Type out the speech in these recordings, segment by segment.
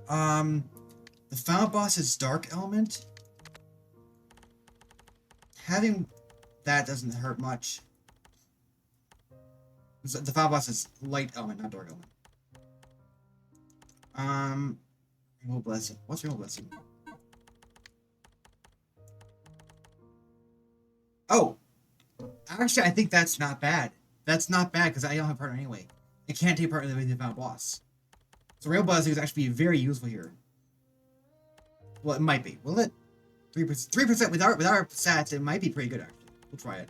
The final boss is Dark Element. Having that doesn't hurt much. The final boss is Light Element, not Dark Element. Rainbow Blessing. What's Rainbow Blessing? Oh! Actually, I think that's not bad. That's not bad, because I don't have partner anyway. I can't take part in the final boss. So Rainbow Blessing is actually very useful here. Well, it might be. Will it? 3%. 3% with our stats, it might be pretty good, actually. We'll try it.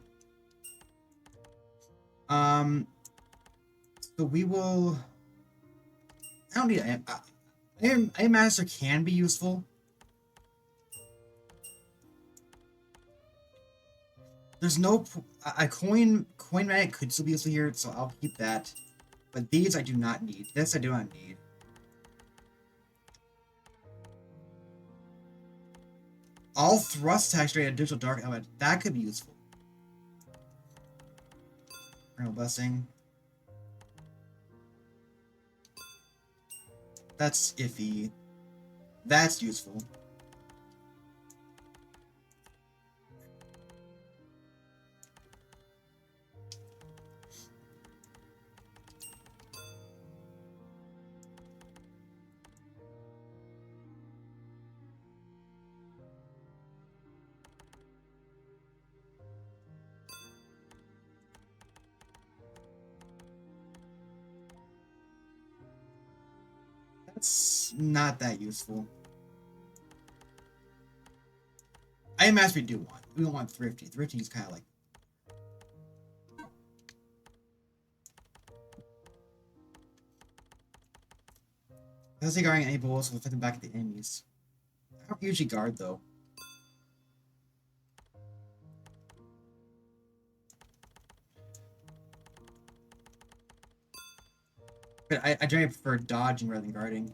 So we will... I don't need Iron Master can be useful. There's no... A coin magnet could still be useful here, so I'll keep that. But these I do not need. This I do not need. All thrust attacks create a digital dark element. That could be useful. Eternal Blessing. That's iffy. That's useful. That's not that useful. Iron Master we do want. We don't want Thrifty. Thrifty is kind of like... Does he guarding any bullets will fit them back at the enemies? I don't usually guard though. But I generally prefer dodging rather than guarding.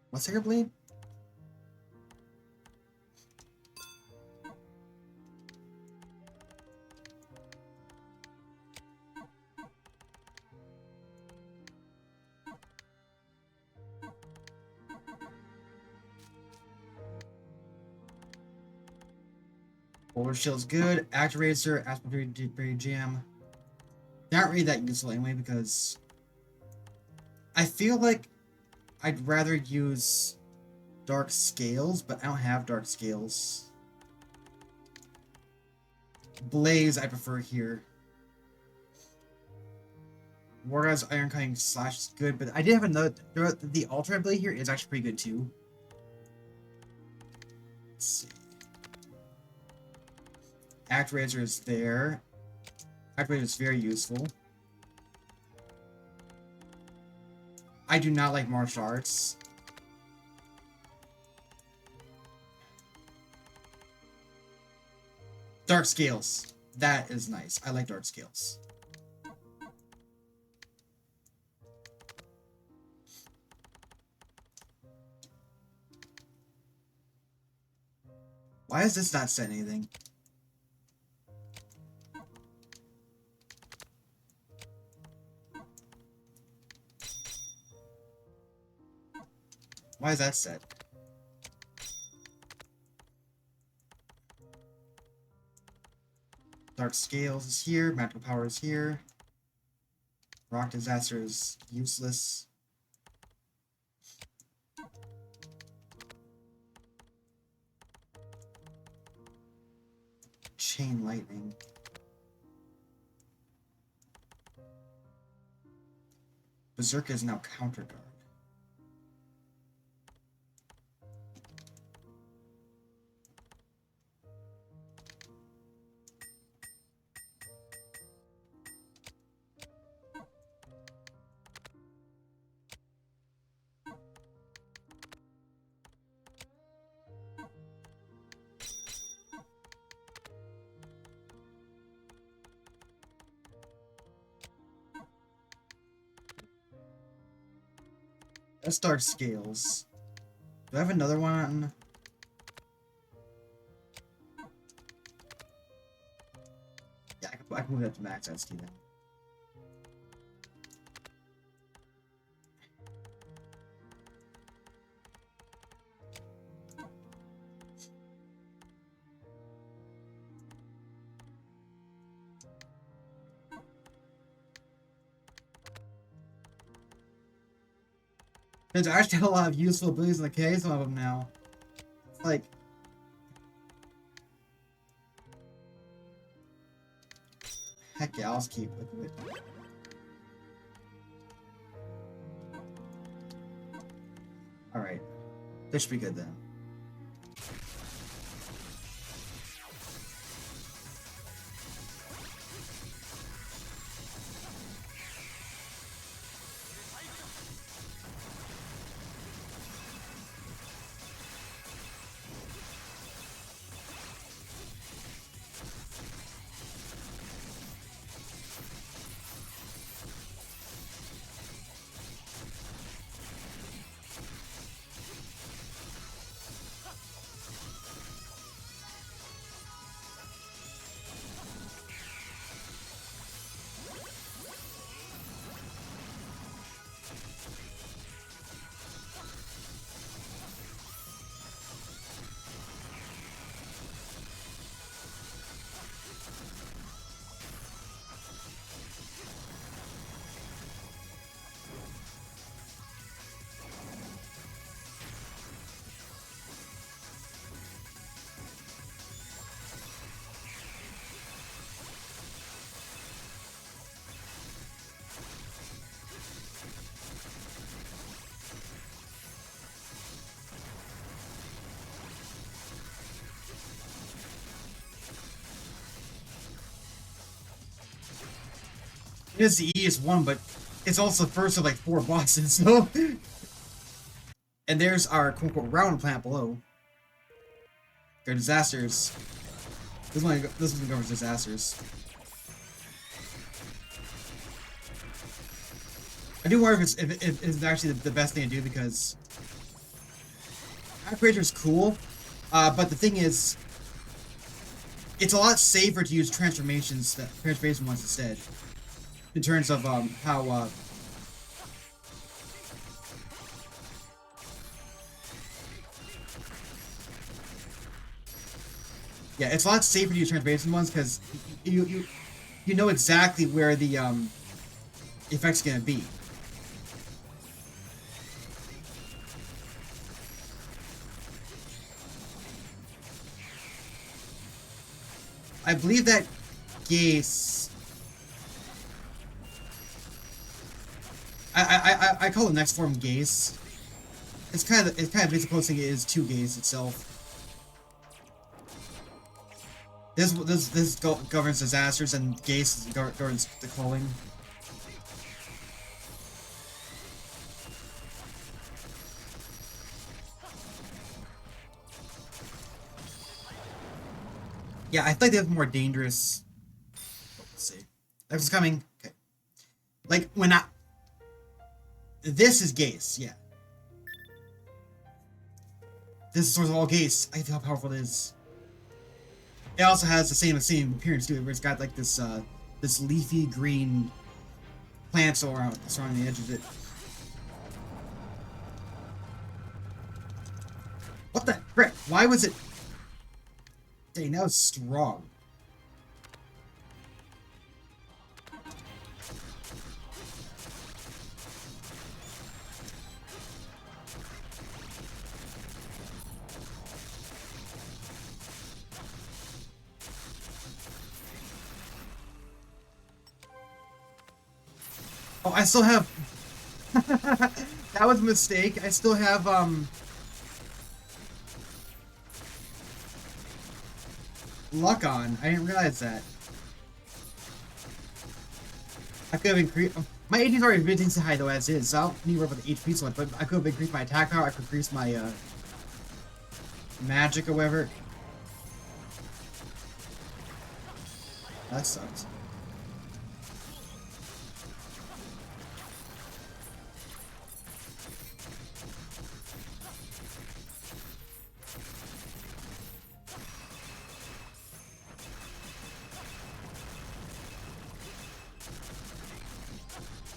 What's Sacred Blade? Forward Shield's good. Activator, Astlibra Jam. Not really that useful anyway because I feel like I'd rather use Dark Scales, but I don't have Dark Scales. Blaze I prefer here. Wargaz's Iron Cutting Slash is good, but I did have another... The alternate blade here is actually pretty good too. Let's see. Activator is there. Activator is very useful. I do not like martial arts. Dark Scales. That is nice. I like Dark Scales. Why is this not set anything? Why is that set? Dark Scales is here. Magical Power is here. Rock Disaster is useless. Chain Lightning. Berserker is now Counter Guard. Let's start scales. Do I have another one? Yeah, I can move that to max SD then. There's actually a lot of useful abilities in the case of them now. It's like... Heck yeah, I'll just keep with it. Alright. This should be good then. It is the easiest one, but it's also the first of like 4 bosses, so... And there's our quote-unquote round plant below. They're disasters. This one covers disasters. I do wonder if it's actually the best thing to do, because Activator is cool, but the thing is, it's a lot safer to use transformation ones instead. In terms of how yeah, it's a lot safer to use transformation ones because you know exactly where the effect's gonna be. I believe that Geas. I call the next form Geas. It's kind of basically close thing is to Geas itself. This governs disasters, and Geas governs the calling. Yeah, I think they have more dangerous. Let's see. Next is coming. Okay. Like when I. This is Geas, yeah. This is source of all Geas. I feel how powerful it is. It also has the same appearance too, where it's got like this this leafy green plants surrounding the edge of it. What the frick? Why was it? Dang, that was strong. Oh, I still have... That was a mistake. I still have, luck on. I didn't realize that. I could have increased... My HP is already ridiculously high, though, as is, so I don't need to worry about the HP so much, but I could have increased my attack power, I could increase my, magic or whatever. That sucks.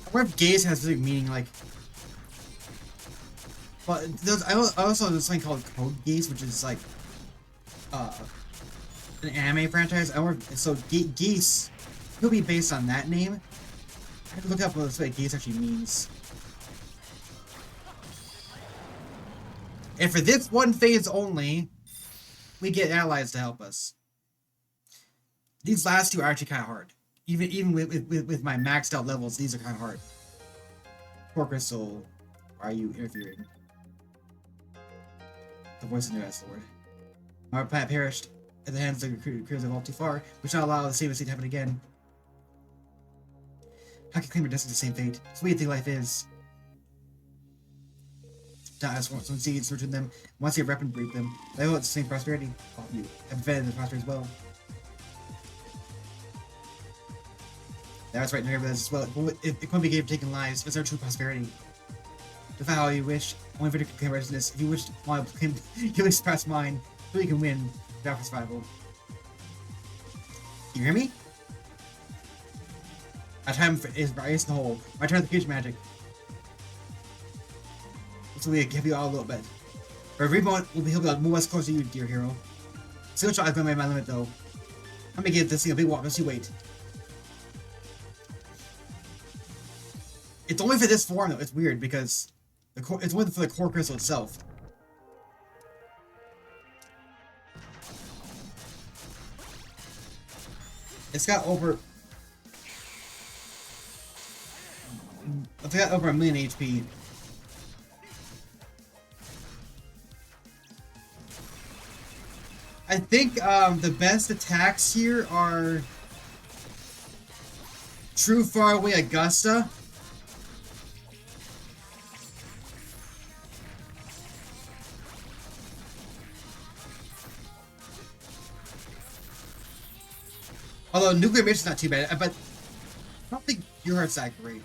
I wonder if Geas has a meaning, like... But I also have this thing called Code Geass, which is like... an anime franchise. I wonder if, so Geas could be based on that name. I have to look up what Geas actually means. And for this one phase only, we get allies to help us. These last two are actually kind of hard. Even with my maxed out levels, these are kind of hard. Poor Crystal, why are you interfering? The voice of the New Lord. Our planet perished at the hands of the creatures evolved too far, which not allow the same mistake to happen again. How can claim your destiny the same fate? It's the way you think life is. As one seeds searching them, once you rep and break them, they will sustain prosperity. Oh, you have fed the prosperity as well. That's right, no as well. It couldn't be gave taking lives, it's our true prosperity. Defy how you wish, only for to claim righteousness. If you wish to want to claim, you express mine, so you can win without survival. You hear me? My time is brightest in the hole. My turn to future magic. So we give you all a little bit. For every moment, he'll be move us closer to you, dear hero. Still try to go my limit though. I'm gonna give this thing a big walk as you wait. It's only for this form though. It's weird because it's only for the core crystal itself. It's got over. It's got over 1 million HP. I think the best attacks here are True Faraway Augusta. Although Nuclear Mission is not too bad, but I don't think your heart's that great.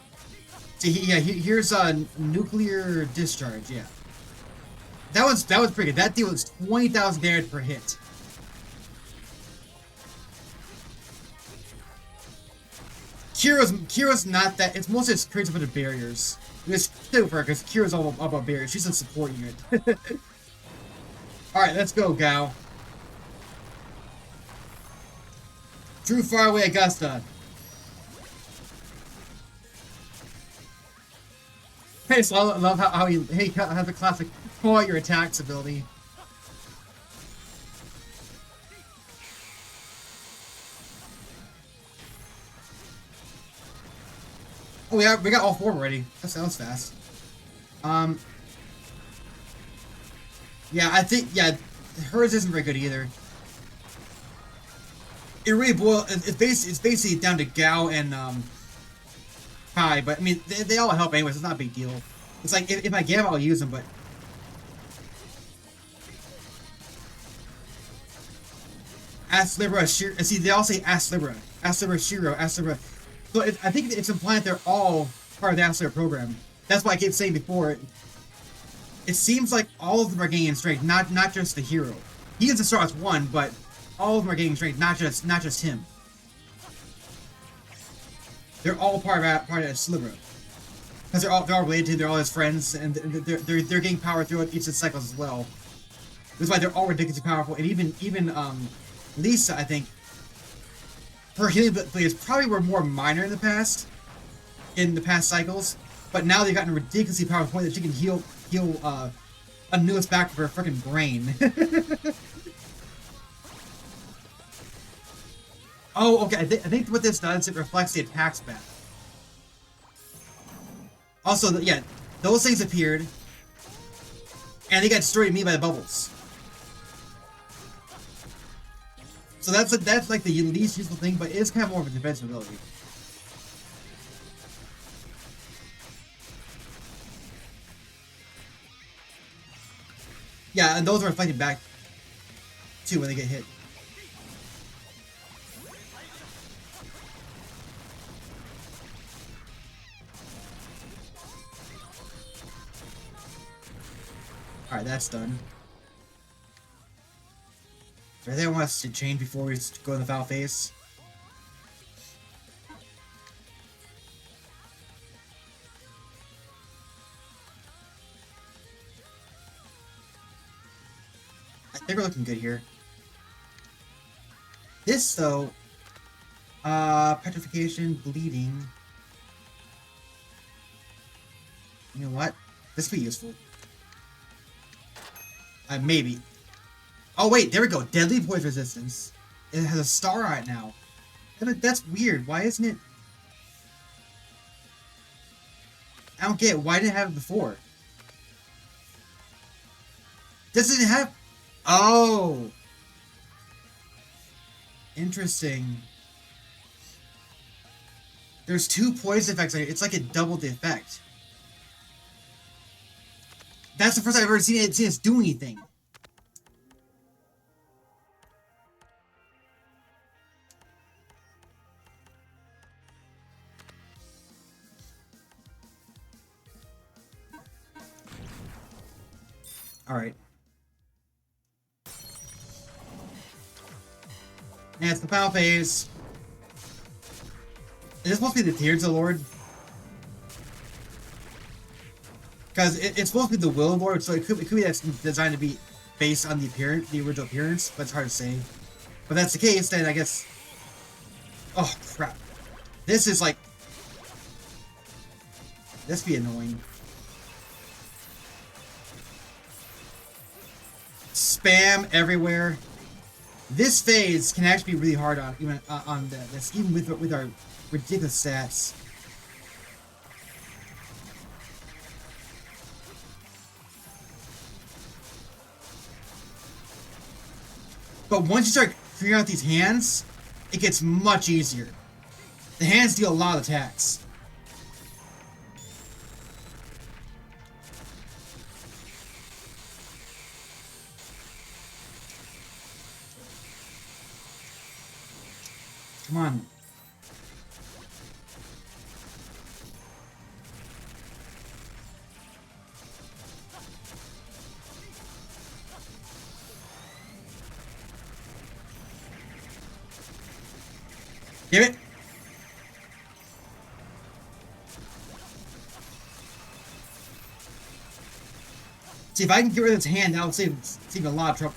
See, yeah, here's a Nuclear Discharge, yeah. That was pretty good. That deal was 20,000 damage per hit. Kira's not that. It's mostly just creates a bunch of barriers. It's super because Kira's all about barriers. She's a support unit. All right, let's go, Gao. True Faraway Augusta. Hey, so I love how he has the classic pull out your attacks ability. Oh, we got all 4 already. That sounds fast. Yeah, I think hers isn't very good either. It really it's basically down to Gao and Kai, but I mean they all help anyways. It's not a big deal. It's like if I get them, I'll use them, but Astlibra, see they all say Astlibra, Shiro, Astlibra. So I think it's implying they're all part of the Astlibra program. That's why I keep saying before. It seems like all of them are gaining strength, not just the hero. He gets to start as 1, but all of them are gaining strength, not just him. They're all part of Astlibra. Because they're all related, they're all his friends, and they're getting power throughout each of the cycles as well. That's why they're all ridiculously powerful. And even Lisa, I think, her healing abilities probably were more minor in the past cycles, but now they've gotten a ridiculously powerful point that she can heal a newest back of her freaking brain. Oh, okay. I think what this does, it reflects the attacks back. Also, yeah, those things appeared, and they got destroyed immediately by the bubbles. So that's like the least useful thing, but it's kind of more of a defensive ability. Yeah, and those are reflected back too when they get hit. Alright, that's done. Is there anything I want us to change before we go in the foul phase? I think we're looking good here. This, though... petrification, bleeding... You know what? This could be useful. Maybe. Oh, wait, there we go. Deadly poison resistance. It has a star on it now. That's weird. Why isn't it... I don't get it. Why didn't it have it before? Does it have... Oh! Interesting. There's 2 poison effects on it. It's like it doubled the effect. That's the first time I've ever seen it do anything. Alright. And it's the final phase. Is this supposed to be the Tears of the Lord? Because it's supposed to be the Will of the Lord, so it could be that's designed to be based on the original appearance, but it's hard to say. But that's the case, then I guess... Oh, crap. This is like... This be annoying. Spam everywhere. This phase can actually be really hard on this, even with our ridiculous stats. But once you start figuring out these hands, it gets much easier. The hands deal a lot of attacks. Come on. Give it. See, if I can get rid of this hand, that would save a lot of trouble.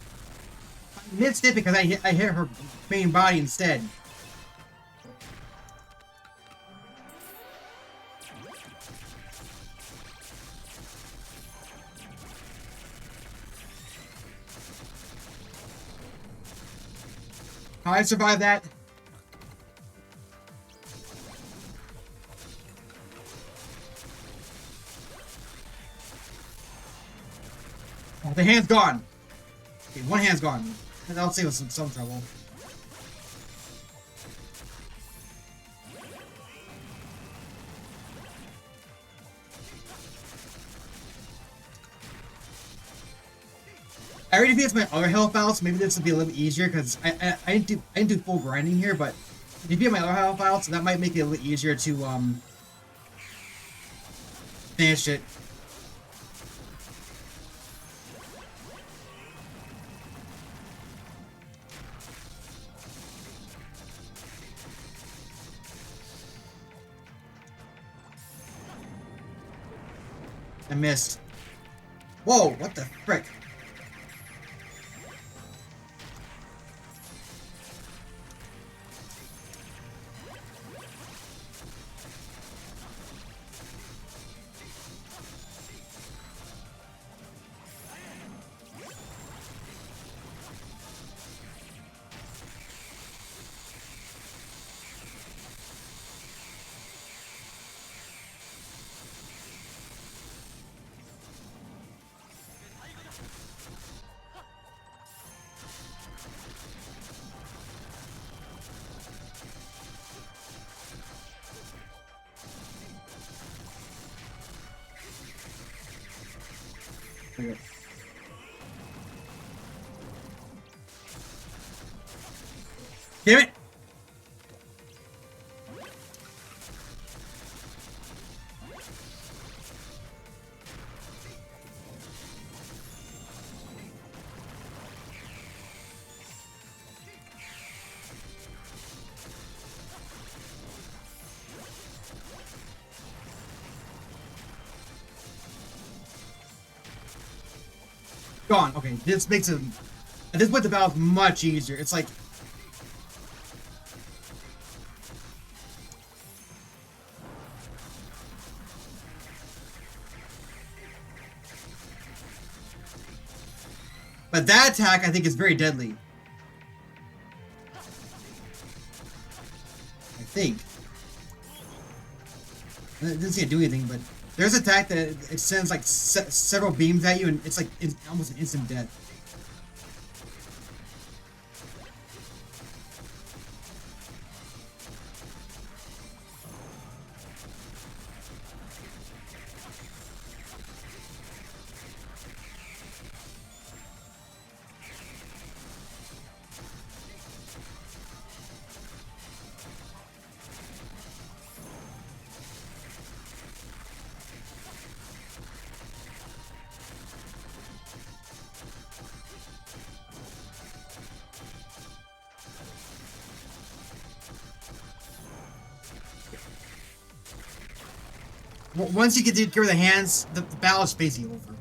I missed it because I hit her main body instead. How I survived that? Oh, the hand's gone. Okay, one hand's gone. That'll save us some trouble. I already defeated my other health files, so maybe this will be a little bit easier because I didn't do full grinding here, but I defeated my other health files, so that might make it a little easier to finish it. I missed. Whoa, what the frick? Okay. Damn it! Gone. Okay, this makes it At this point, the battle's much easier. It's like... But that attack, I think, is very deadly. I think. It doesn't seem to do anything, but there's an attack that it sends like several beams at you, and it's like almost an instant death. Once you get rid of the hands, the battle is basically over.